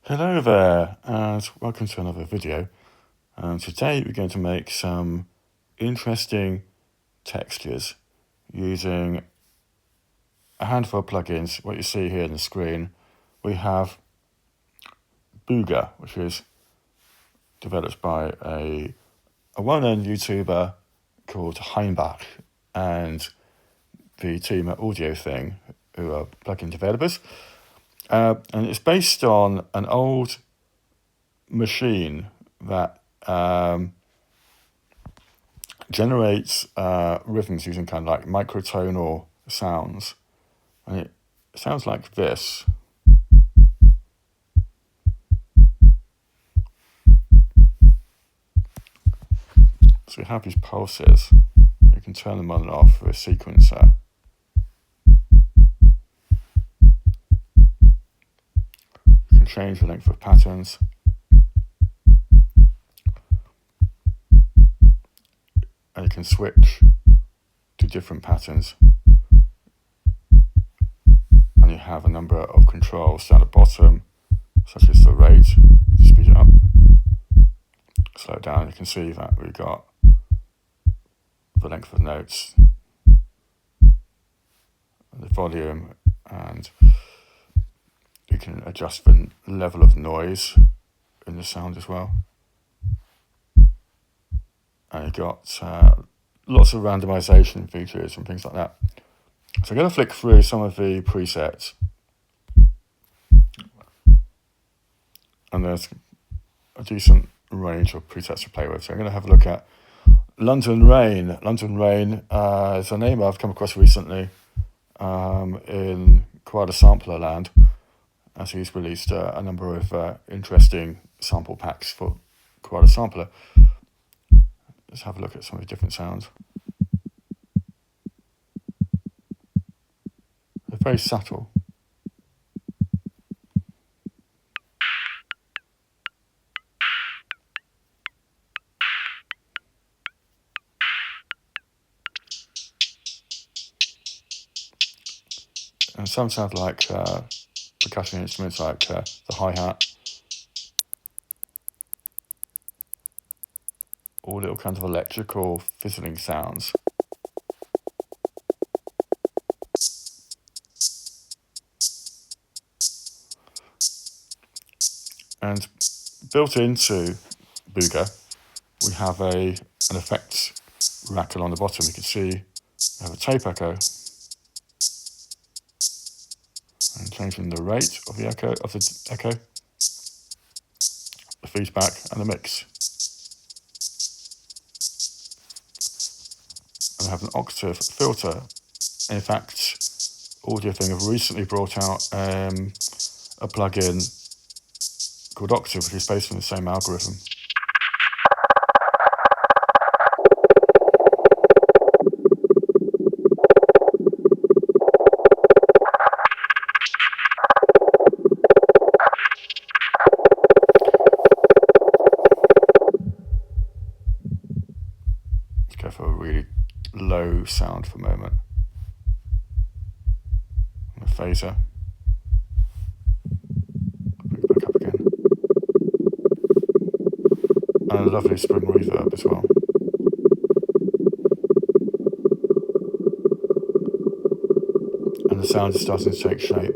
Hello there, and welcome to another video. Today we're going to make some interesting textures using a handful of plugins. What you see here on the screen, we have B00GA, which is developed by a well-known YouTuber called Heimbach, and the team at Audio Thing, who are plugin developers. And it's based on an old machine that generates rhythms using kind of like microtonal sounds, and it sounds like this. So we have these pulses. You can turn them on and off with a sequencer. You can change the length of patterns. And you can switch to different patterns. And you have a number of controls down the bottom, such as the rate, to speed it up, slow it down. You can see that we've got the length of notes, the volume, and you can adjust the level of noise in the sound as well. And you've got lots of randomization features and things like that. So I'm going to flick through some of the presets. And there's a decent range of presets to play with. So I'm going to have a look at London Rain. London Rain is a name I've come across recently in quite a sampler land, as he's released a number of interesting sample packs for quite a sampler. Let's have a look at some of the different sounds. They're very subtle. And some sound like percussion instruments, like the hi-hat, or little kinds of electrical fizzling sounds. And built into B00GA, we have an effects rack along the bottom. You can see we have a tape echo, and changing the rate of the echo, the feedback, and the mix. And I have an octave filter. In fact, Audio Thing have recently brought out a plugin called Octave, which is based on the same algorithm. Let's go for a really low sound for a moment. And a phaser. Bring it back up again. And a lovely spring reverb as well. And the sound is starting to take shape.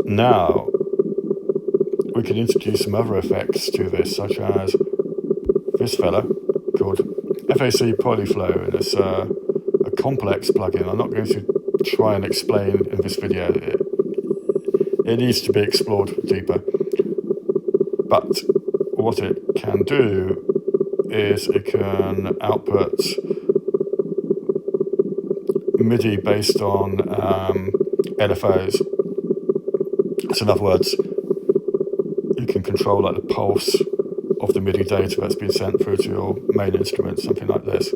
Now, we can introduce some other effects to this, such as this fella called FAC Polyflow, and it's a complex plugin. I'm not going to try and explain in this video. It needs to be explored deeper. But what it can do is it can output MIDI based on LFOs. So in other words, you can control like the pulse of the MIDI data that's been sent through to your main instrument, something like this.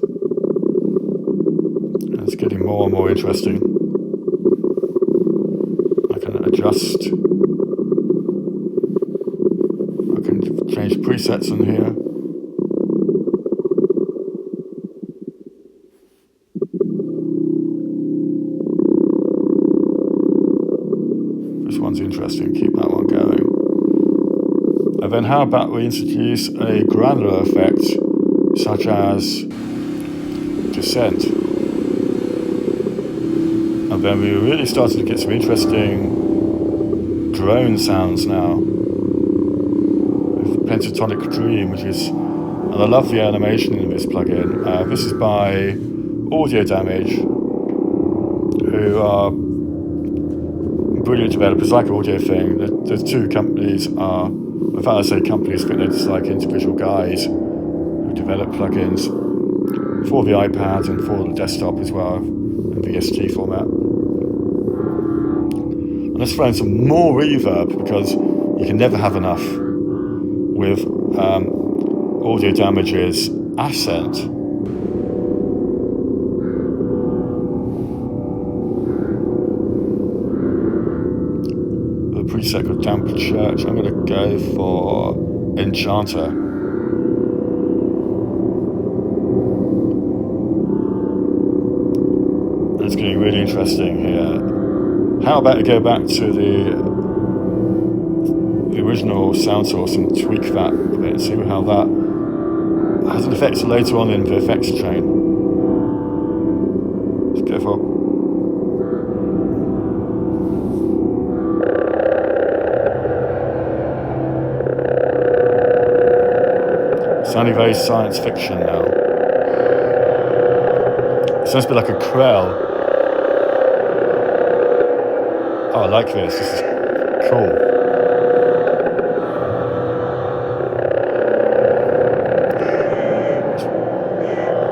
And it's getting more and more interesting. I can adjust. I can change presets in here. one's interesting, keep that one going. And then how about we introduce a granular effect, such as descent. And then we really started to get some interesting drone sounds now. With Pentatonic Dream, which is, and I love the animation in this plugin. This is by Audio Damage, who are brilliant developers, like Audio Thing. The two companies are, in fact I say companies, but they're just like individual guys who develop plugins for the iPad and for the desktop as well, in VST format. And let's throw in some more reverb, because you can never have enough with Audio Damage's Ascent. The preset called Damper Church. I'm going to go for Enchanter. It's getting really interesting here. How about we go back to the original sound source and tweak that a bit and see how that has an effect later on in the effects chain. Let's go for sounding very science fiction now. It sounds a bit like a Krell. Oh, I like this. This is cool.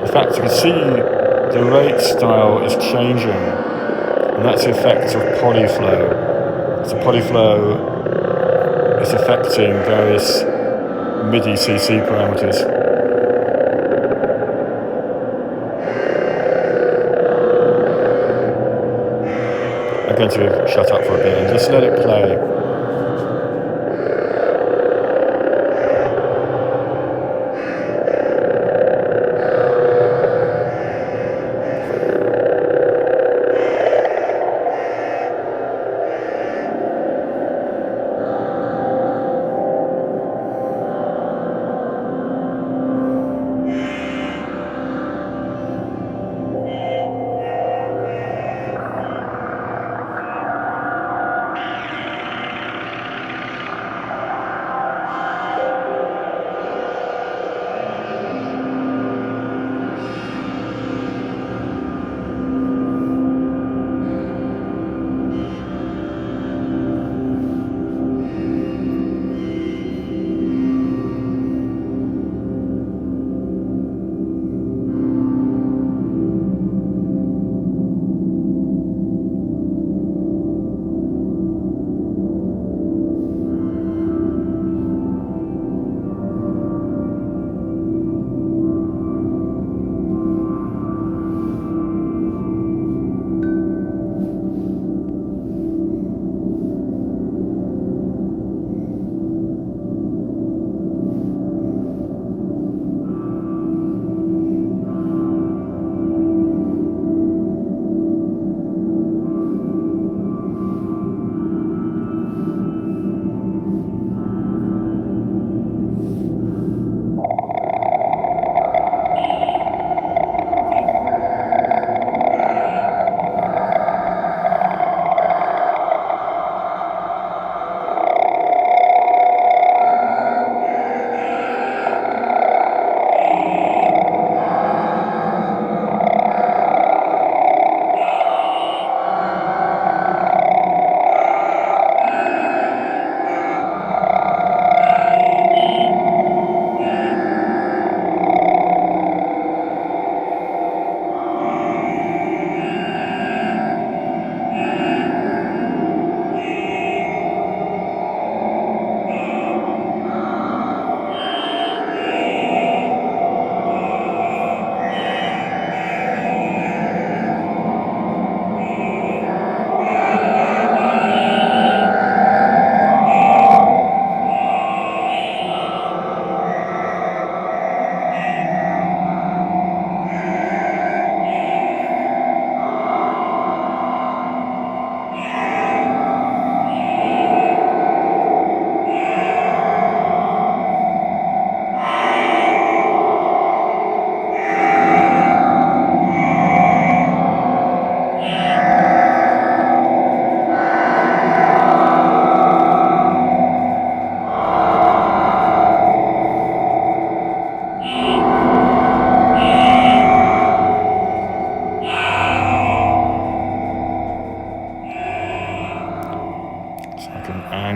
In fact, you can see the rate style is changing, and that's the effect of polyflow. So polyflow is affecting various MIDI CC parameters. I'm going to shut up for a bit and just let it play.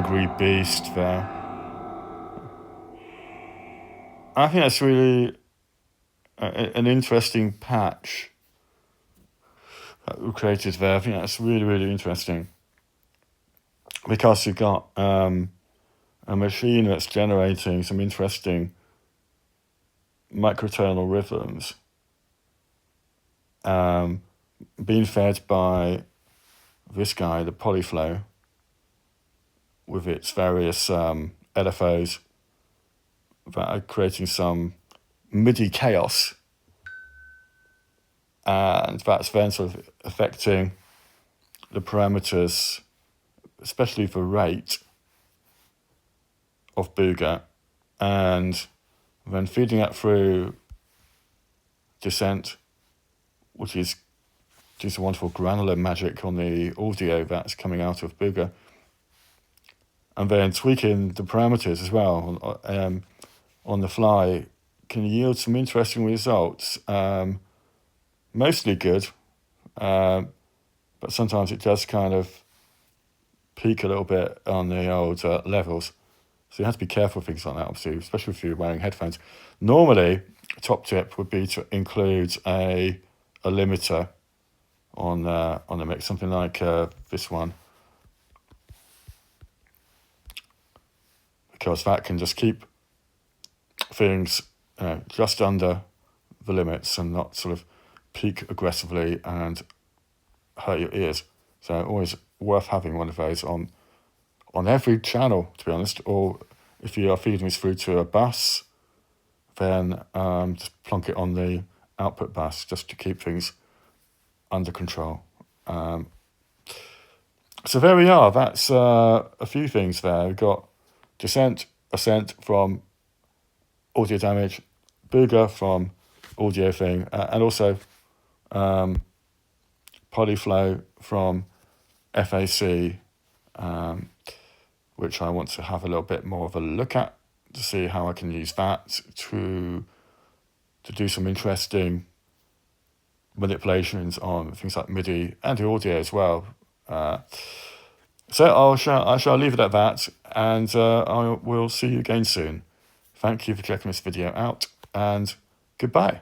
angry beast there. I think that's really an interesting patch that we created there. I think that's really, really interesting, because you've got a machine that's generating some interesting microtonal rhythms, being fed by this guy, the polyflow, with its various LFOs that are creating some MIDI chaos, and that's then sort of affecting the parameters, especially the rate of B00GA, and then feeding that through descent, which is just a wonderful granular magic on the audio that's coming out of B00GA, and then tweaking the parameters as well on the fly can yield some interesting results. Mostly good, but sometimes it does kind of peak a little bit on the old levels. So you have to be careful with things like that, obviously, especially if you're wearing headphones. Normally, a top tip would be to include a limiter on the mix, something like this one, because that can just keep things just under the limits and not sort of peak aggressively and hurt your ears. So always worth having one of those on every channel, to be honest. Or if you are feeding this through to a bus, then just plonk it on the output bus just to keep things under control. So there we are. That's a few things there. We've got descent, ascent from audio damage, B00GA from audio thing, and also polyflow from FAC, which I want to have a little bit more of a look at to see how I can use that to do some interesting manipulations on things like MIDI and the audio as well. So I shall leave it at that, and I will see you again soon. Thank you for checking this video out, and goodbye.